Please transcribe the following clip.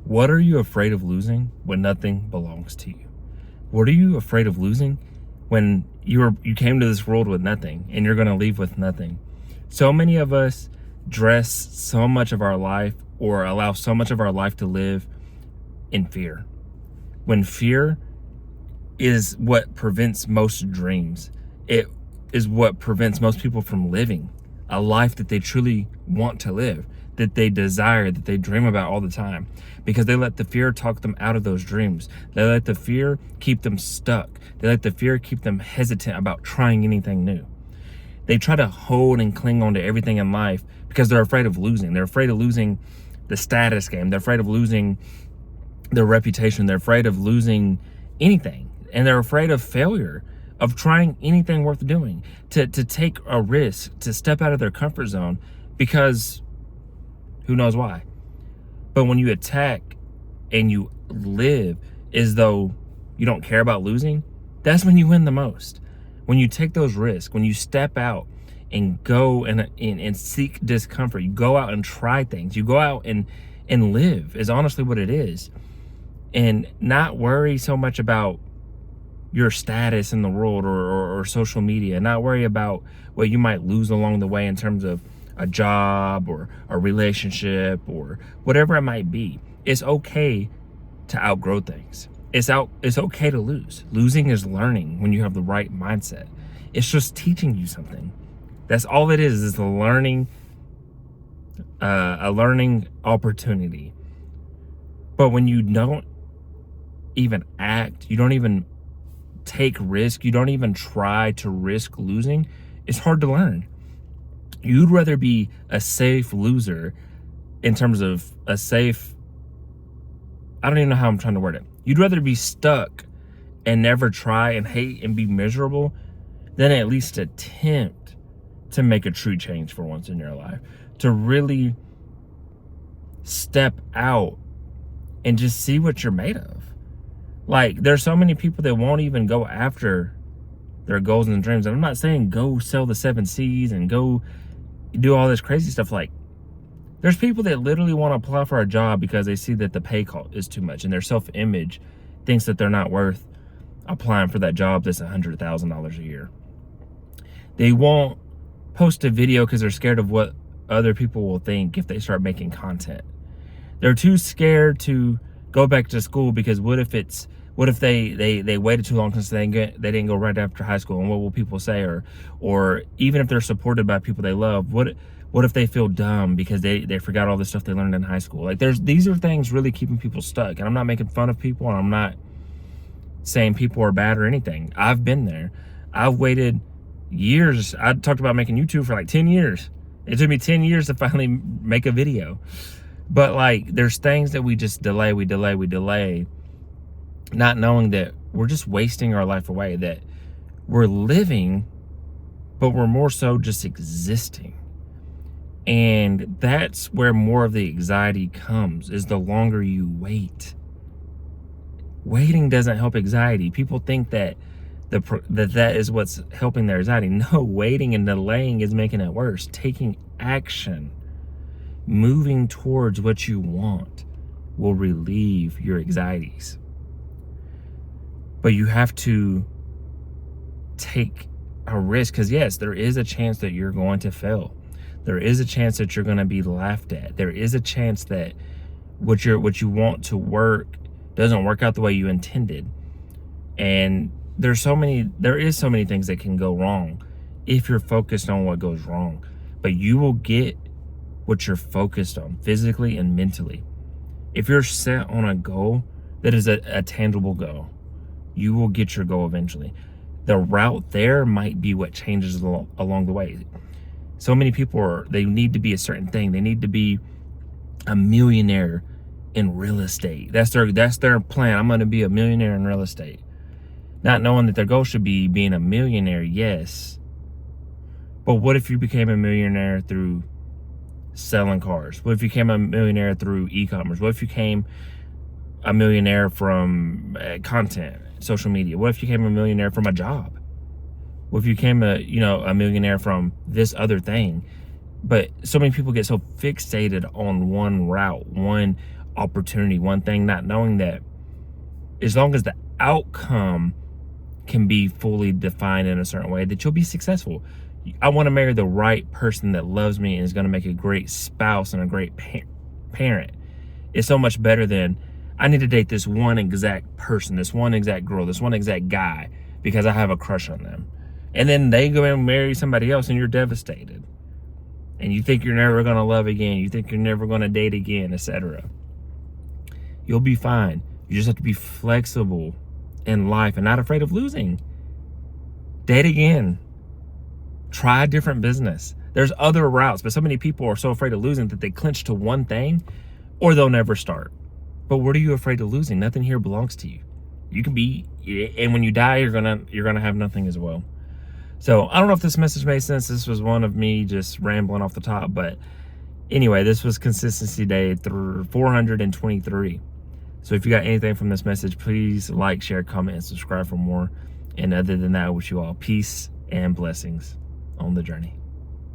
What are you afraid of losing when nothing belongs to you? What are you afraid of losing when you came to this world with nothing and you're going to leave with nothing? So many of us dress so much of our life or allow so much of our life to live in fear. When fear is what prevents most dreams. It is what prevents most people from living a life that they truly want to live, that they desire, that they dream about all the time, because they let the fear talk them out of those dreams. They let the fear keep them stuck. They let the fear keep them hesitant about trying anything new. They try to hold and cling on to everything in life because they're afraid of losing. They're afraid of losing the status game. They're afraid of losing their reputation. They're afraid of losing anything. And they're afraid of failure, of trying anything worth doing, to take a risk, to step out of their comfort zone, because who knows why. But when you attack and you live as though you don't care about losing, that's when you win the most. When you take those risks, when you step out and go and seek discomfort, you go out and try things, you go out and live is honestly what it is. And not worry so much about your status in the world or social media, not worry about what you might lose along the way in terms of a job or a relationship or whatever it might be. It's okay to outgrow things. It's okay to lose. Losing is learning when you have the right mindset. It's just teaching you something. That's all it is a learning opportunity. But when you don't even act, you don't even take risk, you don't even try to risk losing, it's hard to learn. You'd rather be a safe loser in terms of a safe, I don't even know how I'm trying to word it. You'd rather be stuck and never try and hate and be miserable than at least attempt to make a true change for once in your life, to really step out and just see what you're made of. Like, there's so many people that won't even go after their goals and dreams. And I'm not saying go sell the 7 C's and go do all this crazy stuff. Like, there's people that literally want to apply for a job because they see that the pay call is too much and their self-image thinks that they're not worth applying for that job that's $100,000 a year. They won't post a video because they're scared of what other people will think if they start making content. They're too scared to go back to school because what if they waited too long because they didn't go right after high school, and what will people say? Or even if they're supported by people they love, what if they feel dumb because they forgot all the stuff they learned in high school? Like, these are things really keeping people stuck. And I'm not making fun of people, and I'm not saying people are bad or anything. I've been there. I've waited years. I talked about making YouTube for like 10 years. It took me 10 years to finally make a video. But like, there's things that we just delay, not knowing that we're just wasting our life away, that we're living, but we're more so just existing. And that's where more of the anxiety comes, is the longer you wait. Waiting doesn't help anxiety. People think that that is what's helping their anxiety. No, waiting and delaying is making it worse. Taking action, moving towards what you want, will relieve your anxieties. But you have to take a risk, because yes, there is a chance that you're going to fail. There is a chance that you're going to be laughed at. There is a chance that what you want to work doesn't work out the way you intended. And there is so many things that can go wrong if you're focused on what goes wrong. But you will get what you're focused on, physically and mentally. If you're set on a goal that is a tangible goal, you will get your goal eventually. The route there might be what changes along the way. So many people they need to be a certain thing. They need to be a millionaire in real estate. That's their plan. I'm going to be a millionaire in real estate. Not knowing that their goal should be being a millionaire, yes. But what if you became a millionaire through selling cars? What if you became a millionaire through e-commerce? What if you became a millionaire from content, social media? What if you became a millionaire from a job? What if you became a millionaire from this other thing? But so many people get so fixated on one route, one opportunity, one thing, not knowing that as long as the outcome can be fully defined in a certain way, that you'll be successful. I want to marry the right person that loves me and is going to make a great spouse and a great parent. It's so much better than I need to date this one exact person, this one exact girl, this one exact guy because I have a crush on them. And then they go and marry somebody else and you're devastated. And you think you're never going to love again. You think you're never going to date again, etc. You'll be fine. You just have to be flexible in life and not afraid of losing. Date again. Try a different business. There's other routes, but so many people are so afraid of losing that they clinch to one thing or they'll never start. But what are you afraid of losing? Nothing here belongs to you. You can be, and when you die, you're gonna have nothing as well. So I don't know if this message made sense. This was one of me just rambling off the top, but anyway, this was Consistency Day 423. So if you got anything from this message, please like, share, comment, and subscribe for more. And other than that, I wish you all peace and blessings on the journey.